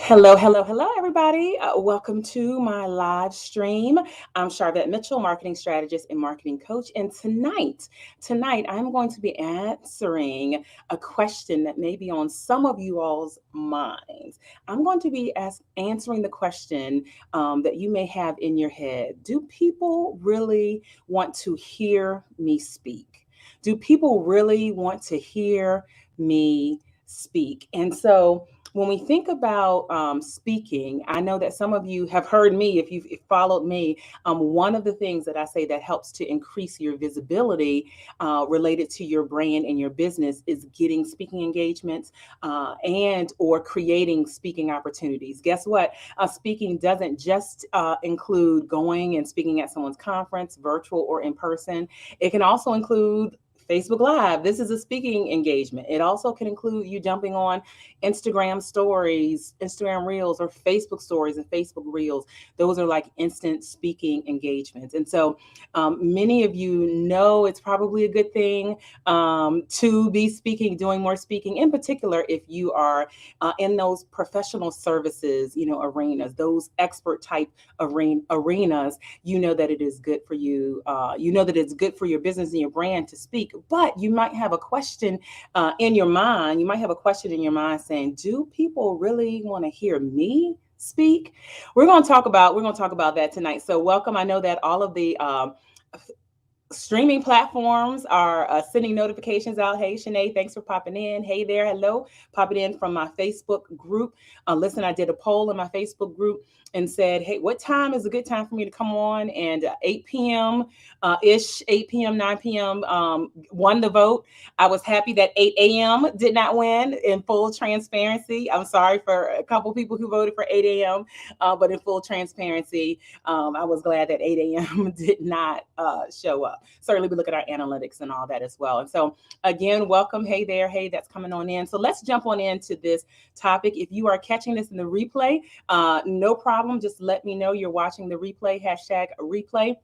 Hello, hello, hello, everybody. Welcome to my live stream. I'm Charvette Mitchell, marketing strategist and marketing coach. And tonight, I'm going to be answering a question that may be on some of you all's minds. I'm going to be answering the question that you may have in your head. Do people really want to hear me speak? Do people really want to hear me speak? And so, when we think about speaking, I know that some of you have heard me, if you've followed me, one of the things that I say that helps to increase your visibility related to your brand and your business is getting speaking engagements and or creating speaking opportunities. Guess what? Speaking doesn't just include going and speaking at someone's conference, virtual or in person. It can also include Facebook Live. This is a speaking engagement. It also can include you jumping on Instagram stories, Instagram reels, or Facebook stories and Facebook reels. Those are like instant speaking engagements. And so many of you know it's probably a good thing to be speaking, doing more speaking, in particular if you are in those professional services, arenas, those expert type arenas. You know that it is good for you. You know that it's good for your business and your brand to speak. But you might have a question in your mind. You might have a question in your mind saying, "Do people really want to hear me speak?" We're going to talk about that tonight. So welcome. I know that all of the streaming platforms are sending notifications out. Hey, Shanae, thanks for popping in. Hey there, hello. Popping in from my Facebook group. Listen, I did a poll in my Facebook group and said, hey, what time is a good time for me to come on? And 8 p.m. 8 p.m., 9 p.m. Won the vote. I was happy that 8 a.m. did not win. In full transparency, I'm sorry for a couple people who voted for 8 a.m., but in full transparency, I was glad that 8 a.m. did not show up. Certainly we look at our analytics and all that as well. And so again, welcome. Hey there. Hey, that's coming on in. So let's jump on into this topic. If you are catching this in the replay, no problem. Just let me know you're watching the replay, #replay.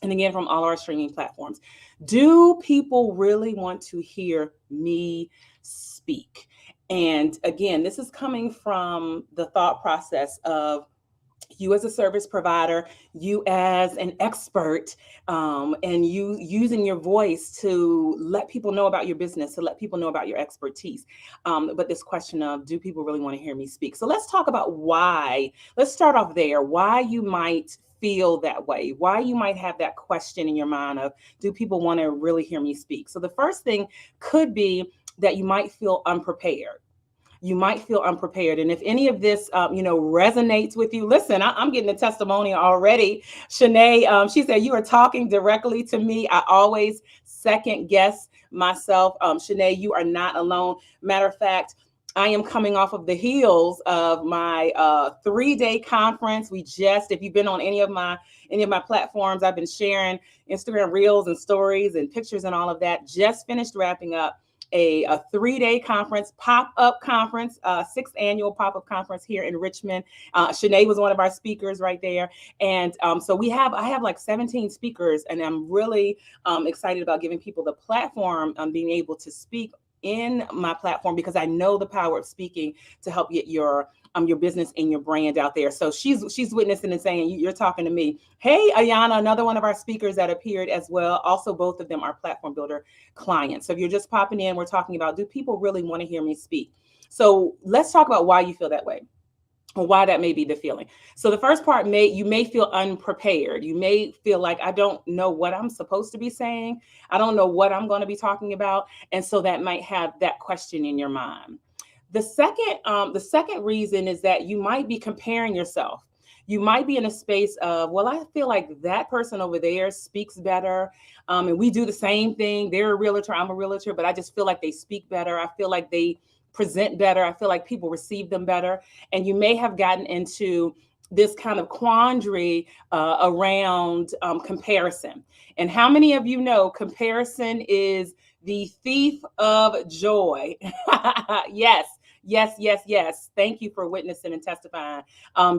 And again, from all our streaming platforms. Do people really want to hear me speak? And again, this is coming from the thought process of you as a service provider, you as an expert, and you using your voice to let people know about your business, to let people know about your expertise. But this question of, do people really want to hear me speak? So let's talk about why. Let's start off there. Why you might feel that way, why you might have that question in your mind of, do people want to really hear me speak? So the first thing could be that you might feel unprepared. You might feel unprepared. And if any of this, resonates with you, listen, I'm getting a testimony already. Shanae, she said, you are talking directly to me. I always second guess myself. Shanae, you are not alone. Matter of fact, I am coming off of the heels of my 3-day conference. If you've been on any of my platforms, I've been sharing Instagram reels and stories and pictures and all of that. Just finished wrapping up a 3-day conference, pop-up conference, 6th annual pop-up conference here in Richmond. Shanae was one of our speakers right there. And so I have like 17 speakers, and I'm really excited about giving people the platform, being able to speak in my platform, because I know the power of speaking to help get your business and your brand out there. So she's witnessing and saying, you're talking to me. Hey, Ayana, another one of our speakers that appeared as well. Also, both of them are Platform Builder clients. So if you're just popping in, we're talking about, do people really want to hear me speak? So let's talk about why you feel that way, or why that may be the feeling. So the first part, you may feel unprepared. You may feel like, I don't know what I'm supposed to be saying. I don't know what I'm going to be talking about. And so that might have that question in your mind. The second reason is that you might be comparing yourself. You might be in a space of, well, I feel like that person over there speaks better. And we do the same thing. They're a realtor, I'm a realtor, but I just feel like they speak better. I feel like they present better. I feel like people receive them better. And you may have gotten into this kind of quandary around comparison. And how many of you know comparison is the thief of joy? Yes. Yes, yes, yes. Thank you for witnessing and testifying.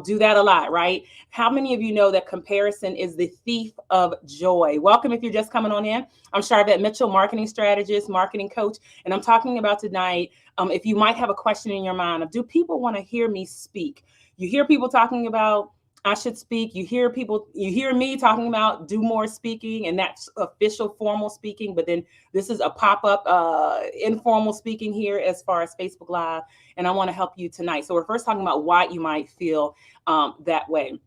Do that a lot, right? How many of you know that comparison is the thief of joy? Welcome if you're just coming on in. I'm Charvette Mitchell, marketing strategist, marketing coach, and I'm talking about tonight. If you might have a question in your mind of, do people want to hear me speak? You hear people talking about I should speak. You hear me talking about do more speaking, and that's official formal speaking. But then this is a pop up informal speaking here as far as Facebook Live, and I want to help you tonight. So we're first talking about why you might feel that way.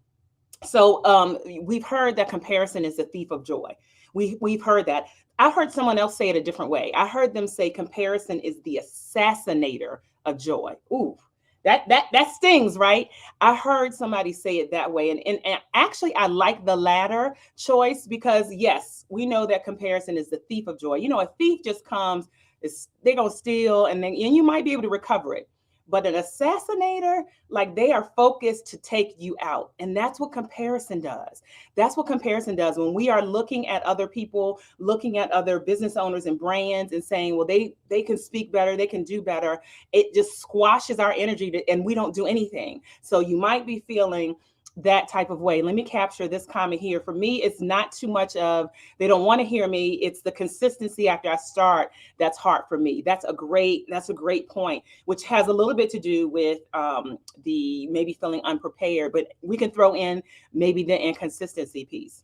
So we've heard that comparison is the thief of joy. We've heard that. I heard someone else say it a different way. I heard them say comparison is the assassinator of joy. Ooh, that stings, right? I heard somebody say it that way, and actually I like the latter choice because yes, we know that comparison is the thief of joy. A thief just comes, they're gonna steal, and you might be able to recover it. But an assassinator, like they are focused to take you out. And that's what comparison does. That's what comparison does. When we are looking at other people, looking at other business owners and brands and saying, well, they can speak better, they can do better, it just squashes our energy and we don't do anything. So you might be feeling that type of way. Let me capture this comment here. For me, it's not too much of they don't want to hear me. It's the consistency after I start that's hard for me. That's a great point, which has a little bit to do with the maybe feeling unprepared, but we can throw in maybe the inconsistency piece.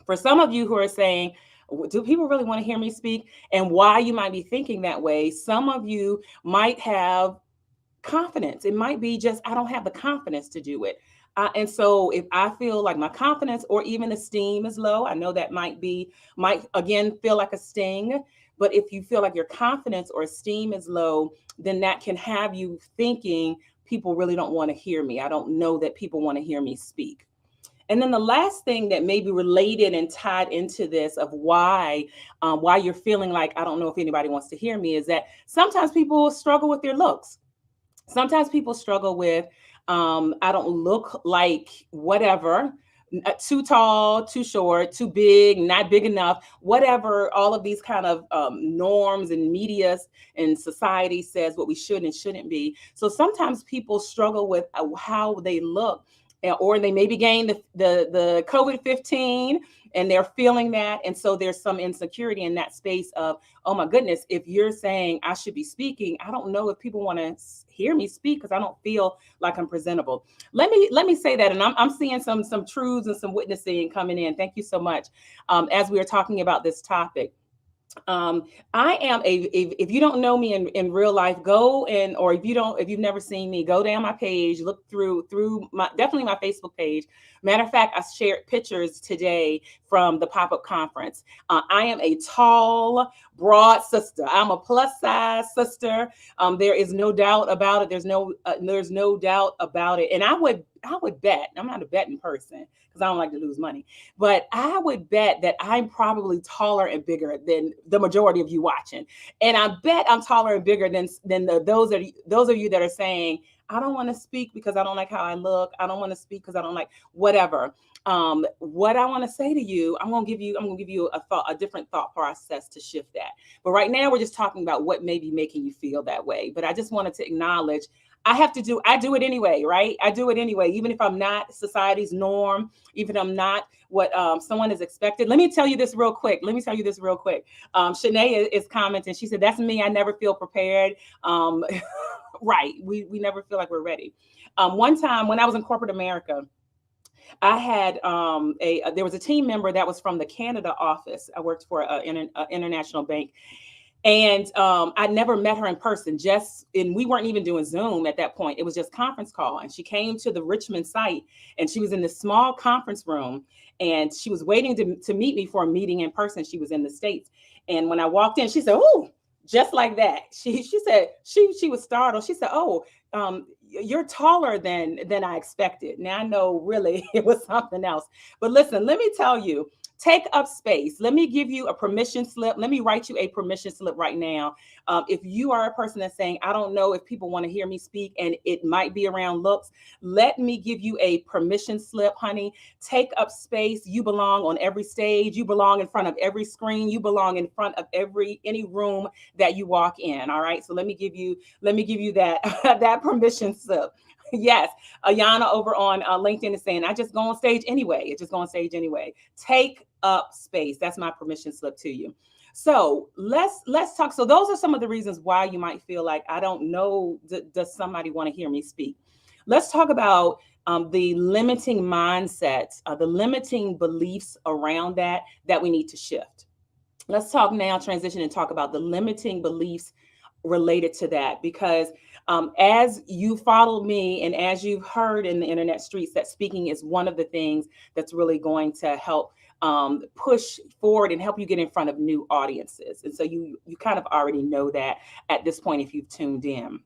For some of you who are saying, do people really want to hear me speak? And why you might be thinking that way, some of you might have confidence. It might be just, I don't have the confidence to do it. And so if I feel like my confidence or even esteem is low, I know that might again feel like a sting. But if you feel like your confidence or esteem is low, then that can have you thinking people really don't want to hear me. I don't know that people want to hear me speak. And then the last thing that may be related and tied into this of why you're feeling like I don't know if anybody wants to hear me is that sometimes people struggle with their looks. Sometimes people struggle with, I don't look like whatever, too tall, too short, too big, not big enough, whatever, all of these kind of norms and media and society says what we should and shouldn't be. So sometimes people struggle with how they look, or they maybe gained the COVID-15 and they're feeling that. And so there's some insecurity in that space of, oh my goodness, if you're saying I should be speaking, I don't know if people want to hear me speak because I don't feel like I'm presentable. Let me say that. And I'm seeing some truths and some witnessing coming in. Thank you so much. As we are talking about this topic. I am if you don't know me in real life, go and, or if you've never seen me, go down my page, look through definitely my Facebook page. Matter of fact, I shared pictures today from the pop-up conference. I am a tall, broad sister. I'm a plus size sister. There is no doubt about it. There's no doubt about it. And I would bet, I'm not a betting person because I don't like to lose money, but I would bet that I'm probably taller and bigger than the majority of you watching. And I bet I'm taller and bigger than those of you that are saying, I don't want to speak because I don't like how I look. I don't want to speak because I don't like whatever. What I want to say to you, I'm going to give you a different thought process to shift that. But right now we're just talking about what may be making you feel that way. But I just wanted to acknowledge I do it anyway, right? I do it anyway, even if I'm not society's norm, even if I'm not what someone is expected. Let me tell you this real quick. Shanae is commenting. She said, that's me. I never feel prepared. Right. We never feel like we're ready. One time when I was in corporate America, I had there was a team member that was from the Canada office. I worked for an international bank. And I never met her in person, and we weren't even doing Zoom at that point. It was just conference call. And she came to the Richmond site and she was in this small conference room and she was waiting to meet me for a meeting in person. She was in the States. And when I walked in, she said, oh, just like that. She said, she was startled. She said, oh, you're taller than I expected. Now I know really it was something else. But listen, let me tell you, Take up space. Let me give you a permission slip. Let me write you a permission slip right now. If you are a person that's saying, I don't know if people want to hear me speak and it might be around looks, let me give you a permission slip, honey. Take up space. You belong on every stage. You belong in front of every screen. You belong in front of any room that you walk in. All right. So let me give you that that permission slip. Yes, Ayana over on LinkedIn is saying, I just go on stage anyway. It just go on stage anyway. Take up space. That's my permission slip to you. So let's talk. So those are some of the reasons why you might feel like, I don't know, does somebody want to hear me speak? Let's talk about the limiting mindsets, the limiting beliefs around that we need to shift. Let's talk now, transition and talk about the limiting beliefs related to that, because as you followed me and as you've heard in the internet streets, that speaking is one of the things that's really going to help push forward and help you get in front of new audiences. And so you kind of already know that at this point if you've tuned in.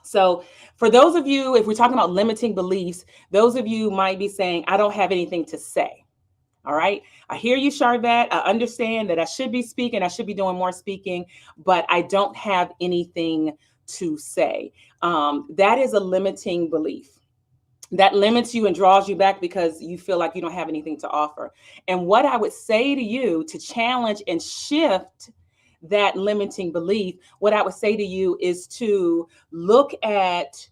So for those of you, if we're talking about limiting beliefs, those of you might be saying, I don't have anything to say. All right. I hear you, Charvette. I understand that I should be speaking. I should be doing more speaking, but I don't have anything to say. That is a limiting belief. That limits you and draws you back because you feel like you don't have anything to offer. And what I would say to you to challenge and shift that limiting belief, what I would say to you is to look at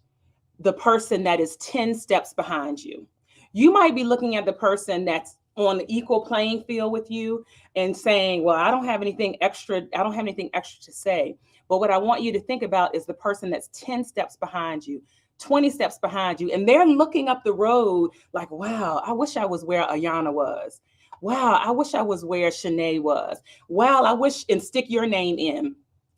the person that is 10 steps behind you. You might be looking at the person that's on the equal playing field with you and saying, well, I don't have anything extra to say. But what I want you to think about is the person that's 10 steps behind you, 20 steps behind you, and they're looking up the road like, wow, I wish I was where Ayana was. Wow, I wish I was where Shanae was. Wow, I wish, and stick your name in.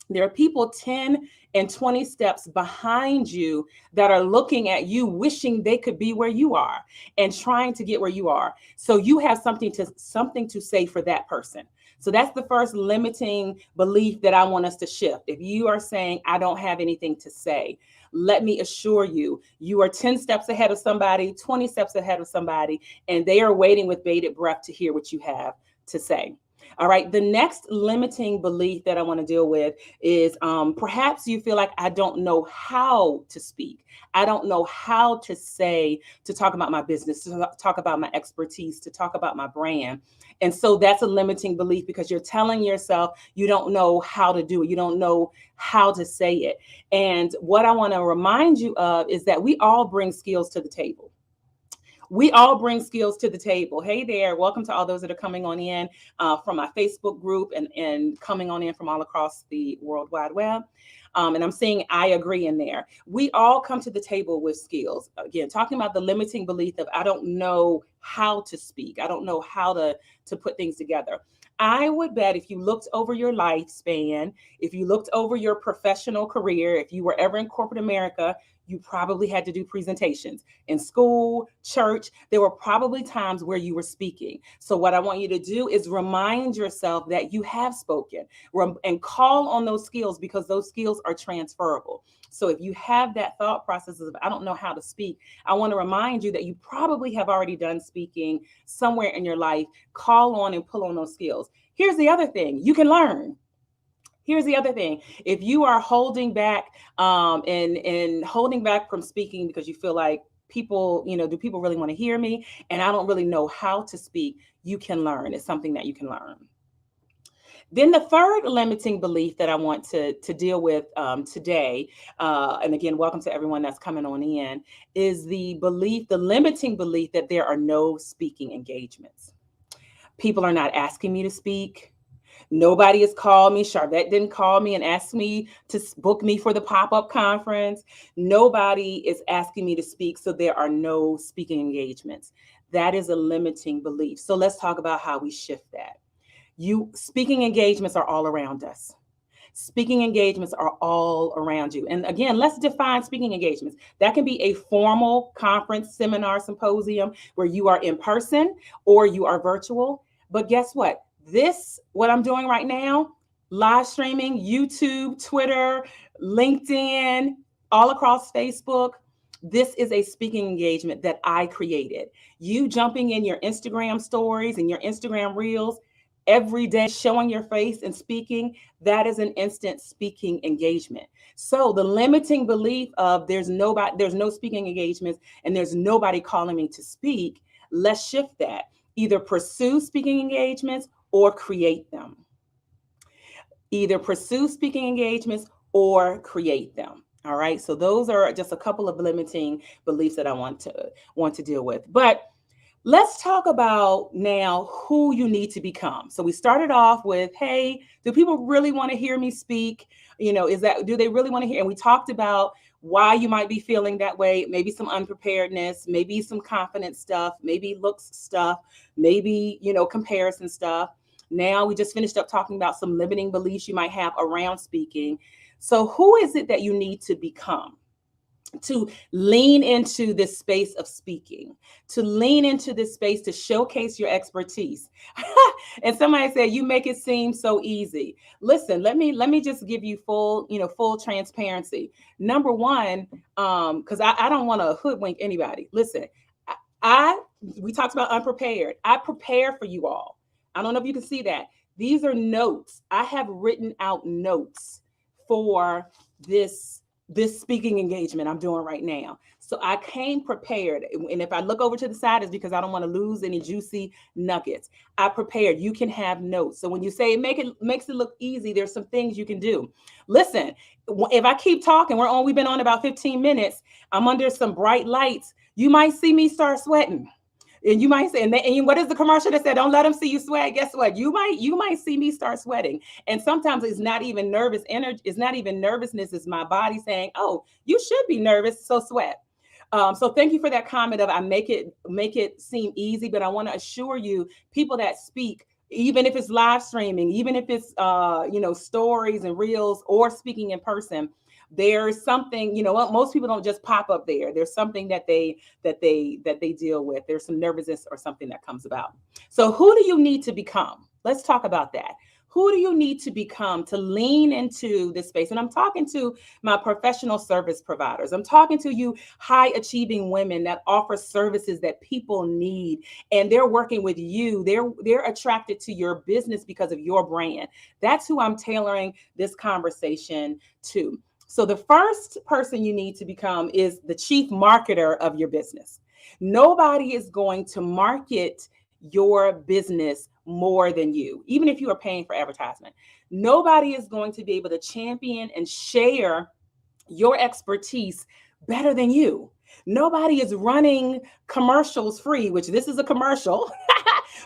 There are people 10 and 20 steps behind you that are looking at you, wishing they could be where you are and trying to get where you are. So you have something to say for that person. So that's the first limiting belief that I want us to shift. If you are saying, I don't have anything to say, let me assure you, you are 10 steps ahead of somebody, 20 steps ahead of somebody, and they are waiting with bated breath to hear what you have to say. All right. The next limiting belief that I want to deal with is perhaps you feel like, I don't know how to speak. I don't know how to say, to talk about my business, to talk about my expertise, to talk about my brand. And so that's a limiting belief because you're telling yourself you don't know how to do it. You don't know how to say it. And what I want to remind you of is that we all bring skills to the table. We all bring skills to the table. Hey there, welcome to all those that are coming on in from my Facebook group and coming on in from all across the World Wide Web. And I'm seeing I agree in there. We all come to the table with skills. Again, talking about the limiting belief of I don't know how to speak. I don't know how to put things together. I would bet if you looked over your lifespan, if you looked over your professional career, if you were ever in corporate America, you probably had to do presentations in school, church. There were probably times where you were speaking. So what I want you to do is remind yourself that you have spoken and call on those skills because those skills are transferable. So if you have that thought process of, I don't know how to speak, I want to remind you that you probably have already done speaking somewhere in your life. Call on and pull on those skills. Here's the other thing, you can learn. Here's the other thing. If you are holding back and holding back from speaking because you feel like people, do people really want to hear me? And I don't really know how to speak. You can learn. It's something that you can learn. Then the third limiting belief that I want to deal with today, and again, welcome to everyone that's coming on in, is the limiting belief that there are no speaking engagements. People are not asking me to speak. Nobody has called me. Charvette didn't call me and ask me to book me for the pop-up conference. Nobody is asking me to speak, so there are no speaking engagements. That is a limiting belief. So let's talk about how we shift that. Speaking engagements are all around us. Speaking engagements are all around you. And again, let's define speaking engagements. That can be a formal conference, seminar, symposium where you are in person or you are virtual. But guess what? What I'm doing right now, live streaming, YouTube, Twitter, LinkedIn, all across Facebook, This is a speaking engagement that I created. You jumping in your Instagram stories and your Instagram reels every day, showing your face and speaking, that is an instant speaking engagement. So the limiting belief of there's no speaking engagements and there's nobody calling me to speak, let's shift that. Either pursue speaking engagements or create them. Either pursue speaking engagements or create them. All right. So those are just a couple of limiting beliefs that I want to deal with. But let's talk about now who you need to become. So we started off with, hey, do people really want to hear me speak? Do they really want to hear? And we talked about why you might be feeling that way, maybe some unpreparedness, maybe some confidence stuff, maybe looks stuff, maybe, comparison stuff. Now we just finished up talking about some limiting beliefs you might have around speaking. So who is it that you need to become to lean into this space of speaking, to lean into this space to showcase your expertise? And somebody said, you make it seem so easy. Listen, let me just give you full transparency. Number one, because I don't want to hoodwink anybody. Listen, we talked about unprepared. I prepare for you all. I don't know if you can see that. These are notes. I have written out notes for this speaking engagement I'm doing right now. So I came prepared. And if I look over to the side, it's because I don't want to lose any juicy nuggets. I prepared. You can have notes. So when you say makes it look easy, there's some things you can do. Listen, if I keep talking, we've been on about 15 minutes. I'm under some bright lights. You might see me start sweating. And you might say, and what is the commercial that said, don't let them see you sweat? Guess what? You might see me start sweating. And sometimes it's not even nervous energy. It's not even nervousness. It's my body saying, oh, you should be nervous. So sweat. So thank you for that comment of I make it seem easy, but I want to assure you, people that speak, even if it's live streaming, even if it's, stories and reels or speaking in person, there's something, most people don't just pop up there. There's something that they deal with. There's some nervousness or something that comes about. So who do you need to become? Let's talk about that. Who do you need to become to lean into this space? And I'm talking to my professional service providers. I'm talking to you high achieving women that offer services that people need, and they're working with you. They're attracted to your business because of your brand. That's who I'm tailoring this conversation to. So the first person you need to become is the chief marketer of your business. Nobody is going to market your business more than you, even if you are paying for advertisement. Nobody is going to be able to champion and share your expertise better than you. Nobody is running commercials free, which this is a commercial,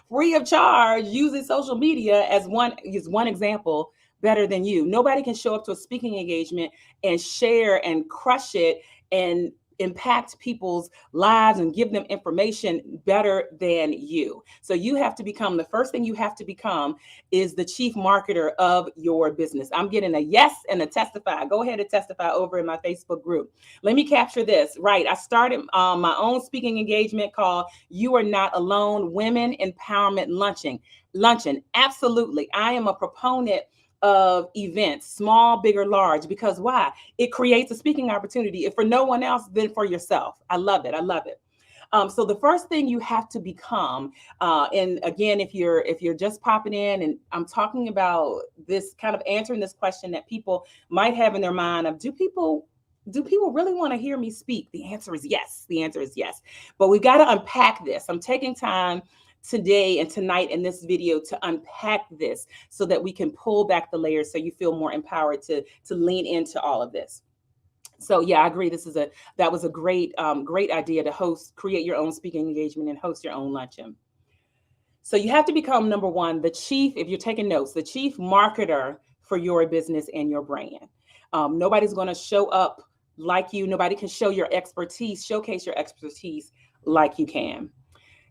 free of charge, using social media as one example, better than you. Nobody can show up to a speaking engagement and share and crush it and impact people's lives and give them information better than you. So you have to become, the first thing you have to become is the chief marketer of your business. I'm getting a yes and a testify. Go ahead and testify over in my Facebook group. Let me capture this. Right. I started my own speaking engagement called You Are Not Alone, Women Empowerment Luncheon. Absolutely. I am a proponent of events, small, big, or large, because why? It creates a speaking opportunity. If for no one else, then for yourself. I love it. So the first thing you have to become, and again, if you're just popping in, and I'm talking about this kind of answering this question that people might have in their mind of, do people really want to hear me speak? The answer is yes. But we got to unpack this. I'm taking time today and tonight in this video to unpack this so that we can pull back the layers so you feel more empowered to lean into all of this. So yeah, I agree. That was a great idea to create your own speaking engagement and host your own luncheon. So you have to become, number one, if you're taking notes, the chief marketer for your business and your brand. Nobody's going to show up like you. Nobody can showcase your expertise like you can.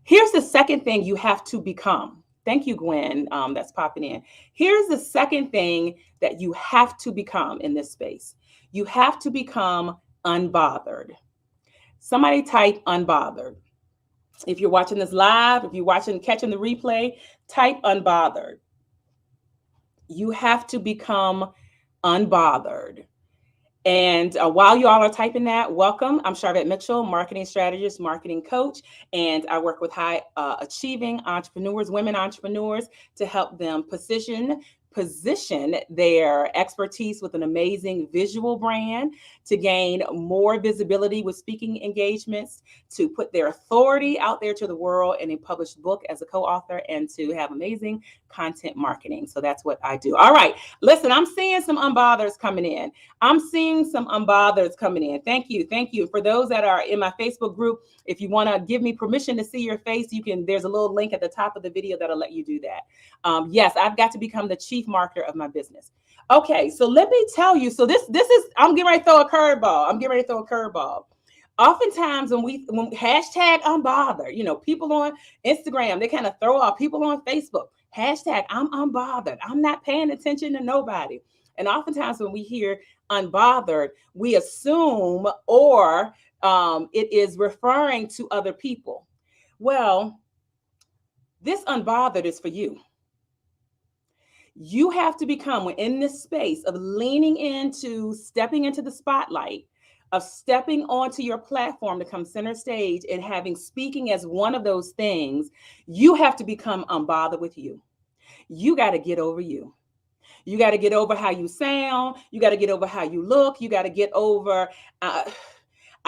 Here's the second thing you have to become. Thank you, Gwen, that's popping in. Here's the second thing that you have to become in this space. You have to become unbothered. Somebody type unbothered. If you're watching this live, if you're catching the replay, type unbothered. You have to become unbothered. And while you all are typing that, welcome. I'm Charvette Mitchell, marketing strategist, marketing coach, and I work with high achieving entrepreneurs, women entrepreneurs, to help them position their expertise with an amazing visual brand, to gain more visibility with speaking engagements, to put their authority out there to the world in a published book as a co-author, and to have amazing content marketing. So that's what I do. All right, listen, I'm seeing some unbothers coming in. I'm seeing some unbothers coming in. Thank you. Thank you. For those that are in my Facebook group, if you want to give me permission to see your face, you can. There's a little link at the top of the video that'll let you do that. Yes, I've got to become the chief marketer of my business. Okay, so let me tell you. So this is, I'm getting ready to throw a curveball. Oftentimes when hashtag unbothered, people on Instagram, they kind of throw off, people on Facebook, hashtag I'm unbothered. I'm not paying attention to nobody. And oftentimes when we hear unbothered, we assume or it is referring to other people. Well, this unbothered is for you. You have to become, in this space of leaning into, stepping into the spotlight, of stepping onto your platform to come center stage and having speaking as one of those things. You have to become unbothered with you. You got to get over you. You got to get over how you sound. You got to get over how you look. You got to get over, I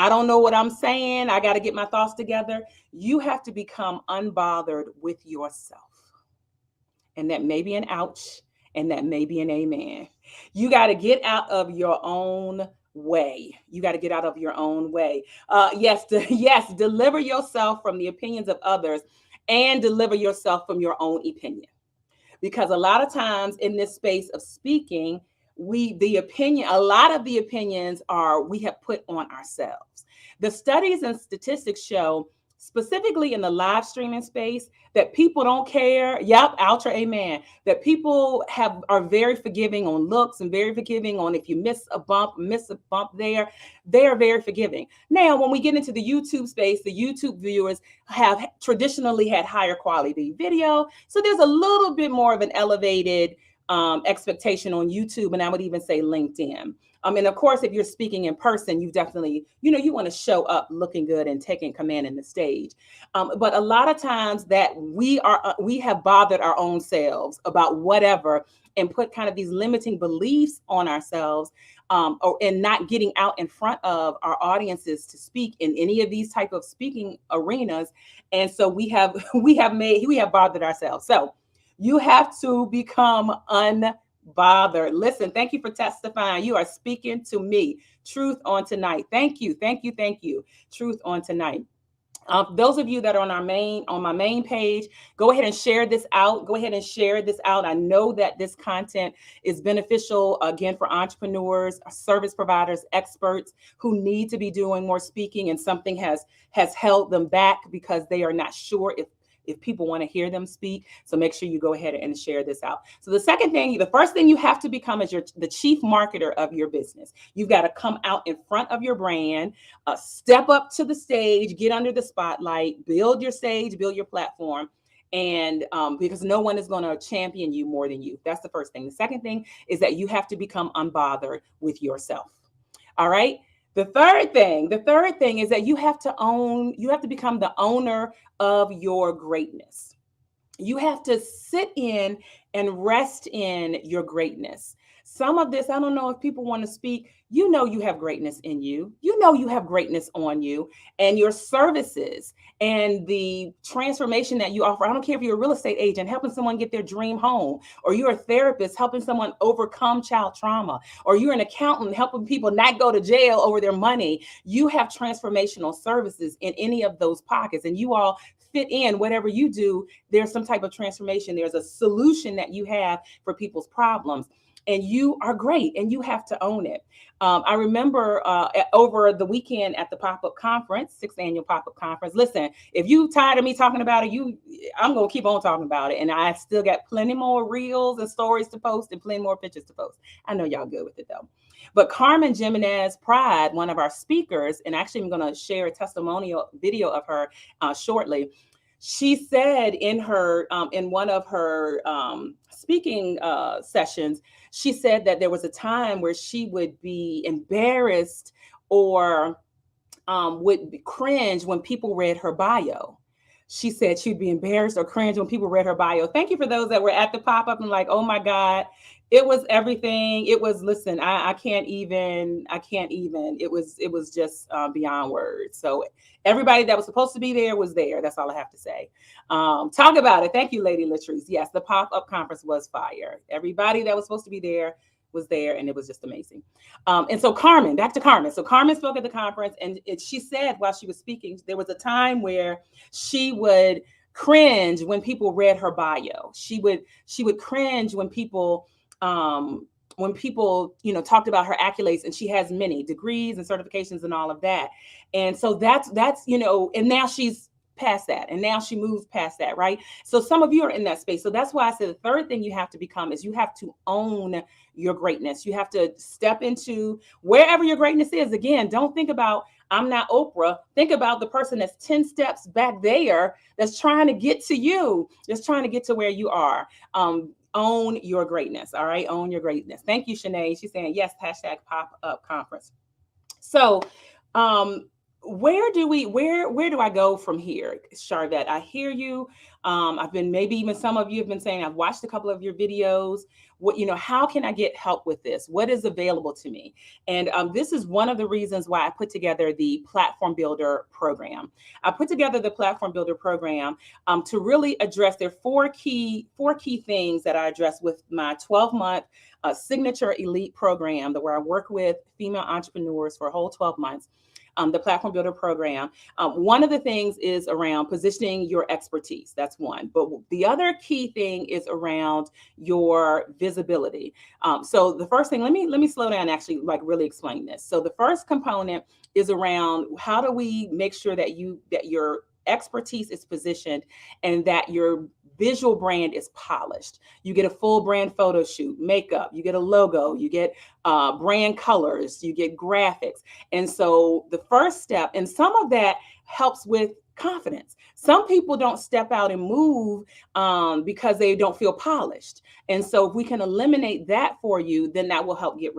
don't know what I'm saying. I got to get my thoughts together. You have to become unbothered with yourself. And that may be an ouch, and that may be an amen. You got to get out of your own way. You got to get out of your own way. Yes, deliver yourself from the opinions of others and deliver yourself from your own opinion. Because a lot of times in this space of speaking, a lot of the opinions we have put on ourselves. The studies and statistics show, specifically in the live streaming space, that people don't care. Yep, ultra amen. That people are very forgiving on looks and very forgiving on if you miss a bump there. They are very forgiving. Now, when we get into the YouTube space, the YouTube viewers have traditionally had higher quality video. So there's a little bit more of an elevated expectation on YouTube, and I would even say LinkedIn. And of course, if you're speaking in person, you definitely, you want to show up looking good and taking command in the stage. But a lot of times that we have bothered our own selves about whatever and put kind of these limiting beliefs on ourselves, and not getting out in front of our audiences to speak in any of these type of speaking arenas. And so we have bothered ourselves. So you have to become unbothered. Listen, thank you for testifying. You are speaking to me. Truth on tonight. Thank you. Truth on tonight. Those of you that are on my main page, go ahead and share this out. I know that this content is beneficial, again, for entrepreneurs, service providers, experts who need to be doing more speaking, and something has held them back because they are not sure if people want to hear them speak. So make sure you go ahead and share this out. So the first thing you have to become is the chief marketer of your business. You've got to come out in front of your brand, step up to the stage, get under the spotlight, build your stage, build your platform. And because no one is going to champion you more than you. That's the first thing. The second thing is that you have to become unbothered with yourself. All right. The third thing is that you have to become the owner of your greatness. You have to sit in and rest in your greatness. Some of this, I don't know if people want to speak. You have greatness in you. You have greatness on you, and your services and the transformation that you offer. I don't care if you're a real estate agent helping someone get their dream home, or you're a therapist helping someone overcome child trauma, or you're an accountant helping people not go to jail over their money. You have transformational services in any of those pockets, and you all fit in. Whatever you do, there's some type of transformation. There's a solution that you have for people's problems. And you are great, and you have to own it. I remember over the weekend at the pop-up conference, 6th annual pop-up conference. Listen, if you tired of me talking about it, I'm going to keep on talking about it. And I still got plenty more reels and stories to post and plenty more pictures to post. I know y'all good with it, though. But Carmen Jimenez Pride, one of our speakers, and actually I'm going to share a testimonial video of her shortly. She said in one of her speaking sessions She said that there was a time where she would be embarrassed or would cringe when people read her bio. She said she'd be embarrassed or cringe when people read her bio. Thank you for those that were at the pop up and like, oh my God, it was everything. It was, listen, I can't even, it was just beyond words. So everybody that was supposed to be there was there. That's all I have to say. Talk about it. Thank you, Lady Latrice. Yes, the pop up conference was fire. Everybody that was supposed to be there was there, and it was just amazing. And so Carmen, back to Carmen. So Carmen spoke at the conference, and she said while she was speaking, there was a time where she would cringe when people read her bio. She would cringe when people talked about her accolades, and she has many degrees and certifications and all of that. And so that's and now she's past that, and now she moves past that, right? So some of you are in that space. So that's why I said the third thing you have to become is you have to own your greatness. You have to step into wherever your greatness is. Again, don't think about I'm not Oprah. Think about the person that's 10 steps back there that's trying to get to you, that's trying to get to where you are. Own your greatness. All right. Own your greatness. Thank you, Shanae. She's saying yes, hashtag pop up conference. So where do I go from here, Charvette? I hear you. I've been, maybe even some of you have been saying, I've watched a couple of your videos. How can I get help with this? What is available to me? And this is one of the reasons why I put together the Platform Builder program. I put together the Platform Builder program to really address their four key things that I address with my 12-month signature elite program, where I work with female entrepreneurs for a whole 12 months. The Platform Builder program. One of the things is around positioning your expertise. That's one. But the other key thing is around your visibility. So the first thing, let me slow down and actually like really explain this. So the first component is around how do we make sure that your expertise is positioned and that your visual brand is polished. You get a full brand photo shoot, makeup, you get a logo, you get brand colors, you get graphics. And so the first step, and some of that helps with confidence. Some people don't step out and move because they don't feel polished. And so if we can eliminate that for you, then that will help get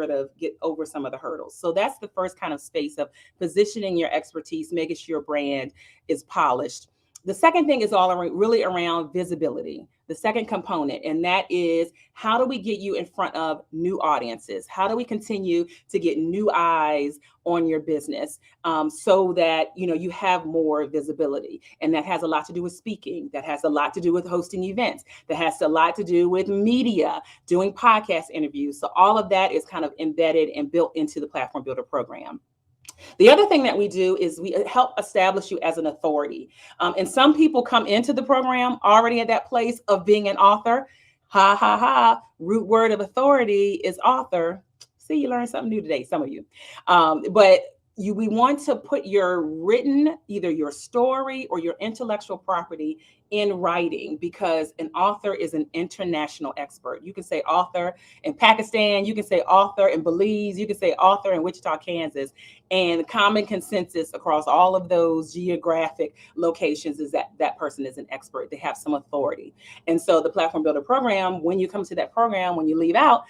over some of the hurdles. So that's the first kind of space of positioning your expertise, making sure your brand is polished. The second thing is really around visibility, the second component, and that is how do we get you in front of new audiences? How do we continue to get new eyes on your business so that you have more visibility? And that has a lot to do with speaking. That has a lot to do with hosting events. That has a lot to do with media, doing podcast interviews. So all of that is kind of embedded and built into the Platform Builder program. The other thing that we do is we help establish you as an authority. And some people come into the program already at that place of being an author. Ha, ha, ha. Root word of authority is author. See, you learned something new today, some of you. But we want to put your written, either your story or your intellectual property in writing, because an author is an international expert. You can say author in Pakistan, you can say author in Belize, you can say author in Wichita, Kansas, and common consensus across all of those geographic locations is that that person is an expert. They have some authority. And so the Platform Builder program, when you come to that program, when you leave out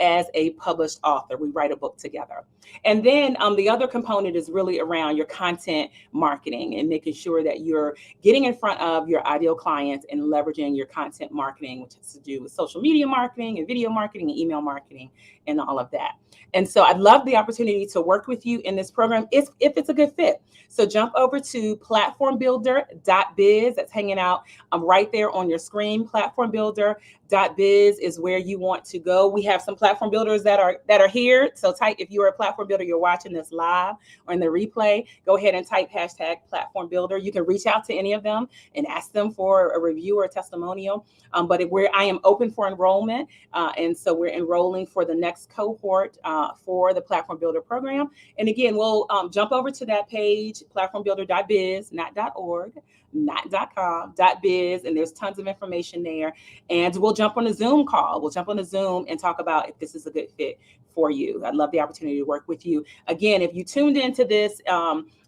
as a published author. We write a book together. And then the other component is really around your content marketing and making sure that you're getting in front of your ideal clients and leveraging your content marketing, which has to do with social media marketing and video marketing and email marketing and all of that. And so I'd love the opportunity to work with you in this program if it's a good fit. So jump over to platformbuilder.biz. That's hanging out right there on your screen. Platformbuilder.biz is where you want to go. We have some platform builders that are here. So type, if you're a platform builder, you're watching this live or in the replay, go ahead and type hashtag platform builder. You can reach out to any of them and ask them for a review or a testimonial. But I am open for enrollment. And so we're enrolling for the next cohort for the Platform Builder program. And again, we'll jump over to that page, platformbuilder.biz, not .org, not .com, .biz, and there's tons of information there. And we'll jump on a Zoom call. We'll jump on a Zoom and talk about if this is a good fit for you. I'd love the opportunity to work with you. Again, if you tuned into this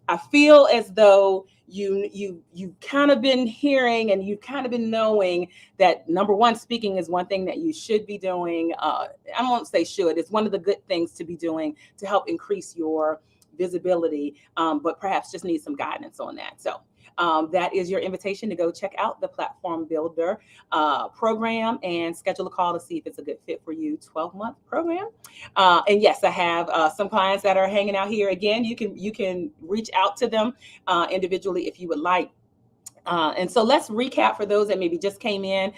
I feel as though you've kind of been hearing and you've kind of been knowing that number one, speaking is one thing that you should be doing. I won't say should. It's one of the good things to be doing to help increase your visibility, but perhaps just need some guidance on that. So that is your invitation to go check out the Platform Builder program and schedule a call to see if it's a good fit for you. 12-month program. And yes, I have some clients that are hanging out here. Again, you can reach out to them individually if you would like. And so let's recap for those that maybe just came in.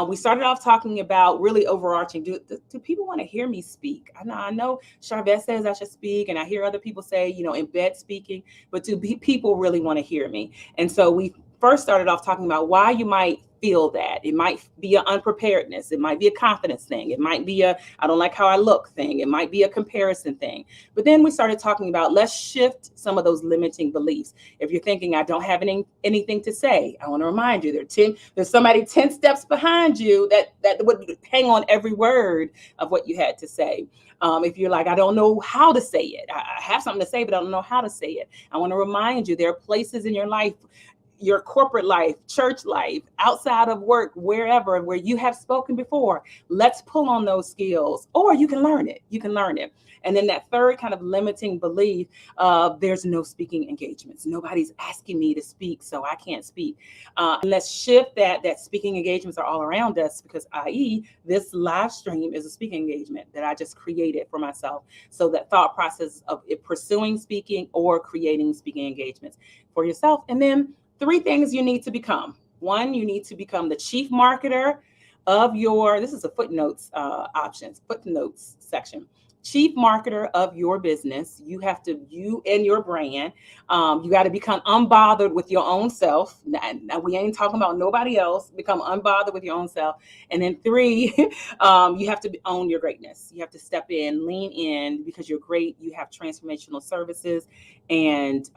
We started off talking about really overarching. Do people want to hear me speak? I know Charvette says I should speak, and I hear other people say, embed speaking, but do people really want to hear me? And so we first started off talking about why you might feel that. It might be an unpreparedness. It might be a confidence thing. It might be a I don't like how I look thing. It might be a comparison thing. But then we started talking about let's shift some of those limiting beliefs. If you're thinking I don't have anything to say, I want to remind you there's somebody 10 steps behind you that would hang on every word of what you had to say. If you're like, I don't know how to say it. I have something to say, but I don't know how to say it. I want to remind you there are places in your life, your corporate life, church life, outside of work, wherever, where you have spoken before. Let's pull on those skills, or you can learn it. And then that third kind of limiting belief of there's no speaking engagements. Nobody's asking me to speak, so I can't speak. And let's shift that speaking engagements are all around us because, i.e., this live stream is a speaking engagement that I just created for myself. So that thought process of it pursuing speaking or creating speaking engagements for yourself. And then 3 things you need to become. 1, you need to become the chief marketer of this is a footnotes section. Chief marketer of your business. You and your brand. You got to become unbothered with your own self. Now we ain't talking about nobody else. Become unbothered with your own self. And then 3, you have to own your greatness. You have to step in, lean in because you're great. You have transformational services and,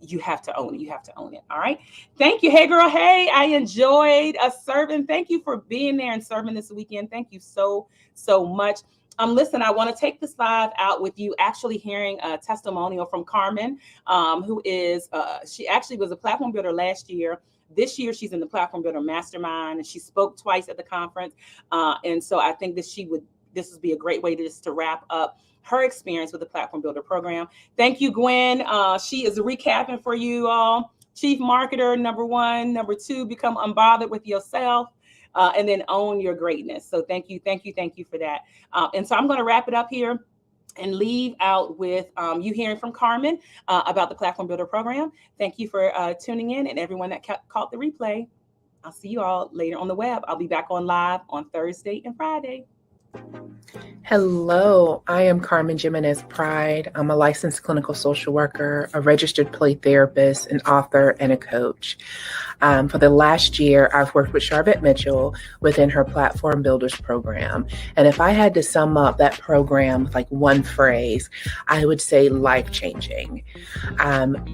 you have to own it. All right. Thank you. Hey, girl. Hey, I enjoyed serving. Thank you for being there and serving this weekend. Thank you so, so much. Listen, I want to take this live out with you actually hearing a testimonial from Carmen, who is, she actually was a platform builder last year. This year, she's in the Platform Builder Mastermind, and she spoke twice at the conference. And so I think this would be a great way to wrap up her experience with the Platform Builder program. Thank you, Gwen. She is recapping for you all. Chief marketer, number 1. Number 2, become unbothered with yourself. And then own your greatness. So thank you for that. And so I'm going to wrap it up here and leave out with you hearing from Carmen about the Platform Builder program. Thank you for tuning in, and everyone that caught the replay. I'll see you all later on the web. I'll be back on live on Thursday and Friday. Hello, I am Carmen Jimenez Pride. I'm a licensed clinical social worker, a registered play therapist, an author, and a coach. For the last year, I've worked with Charvette Mitchell within her Platform Builders program. And if I had to sum up that program with like one phrase, I would say life-changing.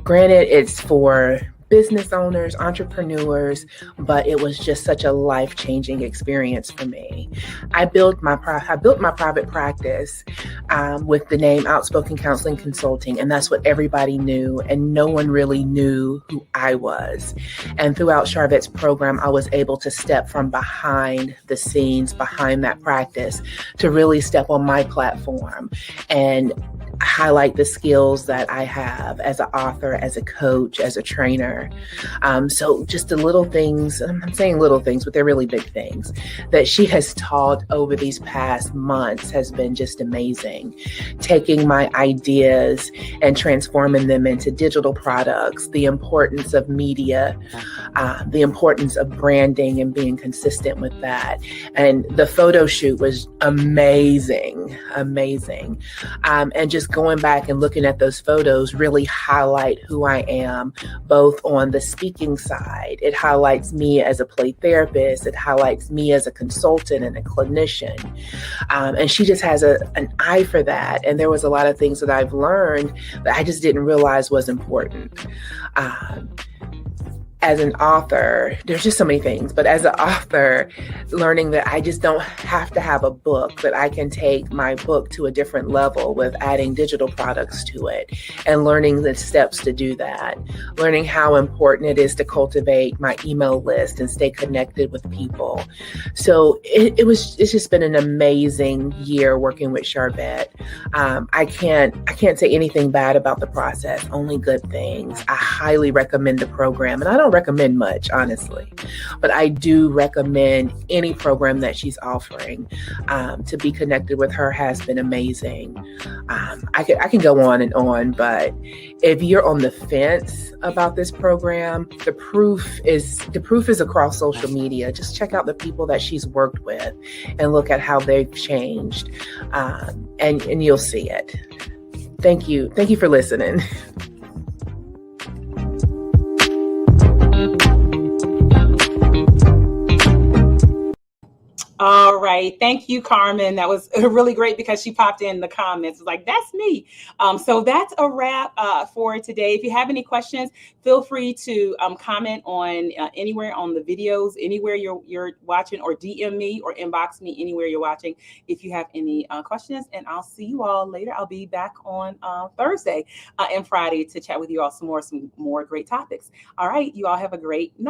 Granted, it's for business owners, entrepreneurs, but it was just such a life-changing experience for me. I built my private practice with the name Outspoken Counseling Consulting, and that's what everybody knew, and no one really knew who I was. And throughout Charvette's program, I was able to step from behind the scenes, behind that practice, to really step on my platform and highlight the skills that I have as an author, as a coach, as a trainer. So just the little things, I'm saying little things, but they're really big things that she has taught over these past months has been just amazing. Taking my ideas and transforming them into digital products, the importance of media, the importance of branding and being consistent with that. And the photo shoot was amazing. And just going back and looking at those photos really highlight who I am, both on the speaking side. It highlights me as a play therapist. It highlights me as a consultant and a clinician. And she just has an eye for that. And there was a lot of things that I've learned that I just didn't realize was important. as an author, there's just so many things, but as an author, learning that I just don't have to have a book, that I can take my book to a different level with adding digital products to it, and learning the steps to do that, learning how important it is to cultivate my email list and stay connected with people. So it's just been an amazing year working with Charvette. I can't say anything bad about the process, only good things. I highly recommend the program, and I don't recommend much, honestly, but I do recommend any program that she's offering. To be connected with her has been amazing. I can go on and on, but if you're on the fence about this program, the proof is across social media. Just check out the people that she's worked with and look at how they've changed, and you'll see it. Thank you for listening. All right. Thank you, Carmen. That was really great because she popped in the comments. Like, that's me. So that's a wrap for today. If you have any questions, feel free to comment on anywhere on the videos, anywhere you're watching, or DM me or inbox me anywhere you're watching if you have any questions. And I'll see you all later. I'll be back on Thursday and Friday to chat with you all some more great topics. All right. You all have a great night.